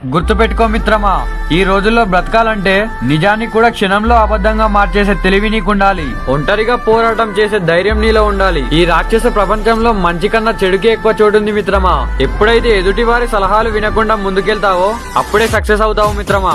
గుర్తుపెట్టుకో మిత్రమా, ఈ రోజుల్లో బ్రతకాలంటే నిజాన్ని కూడా క్షణంలో అబద్ధంగా మార్చేసే తెలివి నీకుండాలి. ఒంటరిగా పోరాటం చేసే ధైర్యం నీలో ఉండాలి. ఈ రాక్షస ప్రపంచంలో మంచి కన్నా చెడుకే ఎక్కువ చోటుంది మిత్రమా. ఎప్పుడైతే ఎదుటి వారి సలహాలు వినకుండా ముందుకెళ్తావో అప్పుడే సక్సెస్ అవుతావు మిత్రమా.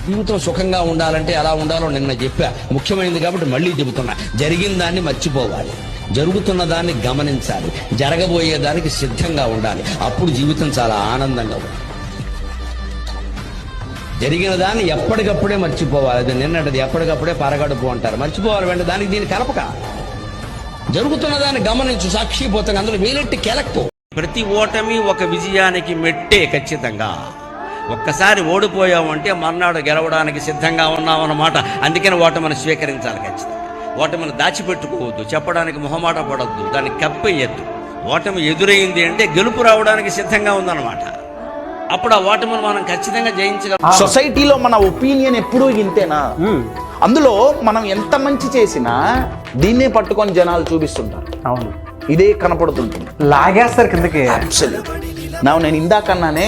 జీవితం సుఖంగా ఉండాలంటే ఎలా ఉండాలో నిన్న చెప్పా. ముఖ్యమైనది కాబట్టి మళ్ళీ చెబుతున్నా. జరిగిన దాన్ని మర్చిపోవాలి, జరుగుతున్న దాన్ని గమనించాలి, జరగబోయే దానికి సిద్ధంగా ఉండాలి. అప్పుడు జీవితం చాలా ఆనందంగా ఉంటుంది. జరిగిన దాన్ని ఎప్పటికప్పుడే మర్చిపోవాలి. అది నిన్నటిది ఎప్పటికప్పుడే పరగడుపు అంటారు. మర్చిపోవాలి వెంట దానికి దీన్ని కలపక. జరుగుతున్న దాన్ని గమనించు, సాక్షిపోతాను, అందులో వేలెట్టి కెలక్కు. ప్రతి ఓటమి ఒక విజయానికి మెట్టే. ఖచ్చితంగా ఒక్కసారి ఓడిపోయామంటే మర్నాడు గెలవడానికి సిద్ధంగా ఉన్నామన్నమాట. అందుకని ఓటమిని స్వీకరించాలి. ఖచ్చితంగా ఓటమిని దాచిపెట్టుకోవద్దు, చెప్పడానికి మొహమాట పడద్దు, దాన్ని కప్పేయద్దు. ఓటమి ఎదురైంది అంటే గెలుపు రావడానికి సిద్ధంగా ఉందన్నమాట. అప్పుడు ఆ ఓటమిని మనం ఖచ్చితంగా జయించగలం. సొసైటీలో మన ఒపీనియన్ ఎప్పుడూ ఇంతేనా? అందులో మనం ఎంత మంచి చేసినా దీన్నే పట్టుకొని జనాలు చూపిస్తుంటారు. అవును, ఇదే కనపడుతుంటుంది, లాగేస్తారు కిందకి. నేను ఇందాకన్నానే,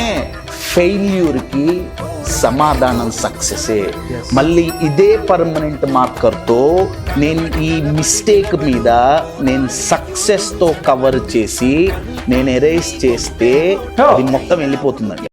ఫెయిల్యూర్కి సమాధానం సక్సెసే. మళ్ళీ ఇదే పర్మనెంట్ మార్కర్తో నేను ఈ మిస్టేక్ మీద నేను సక్సెస్తో కవర్ చేసి నేను ఎరేస్ చేస్తే అది మొత్తం వెళ్ళిపోతుందండి.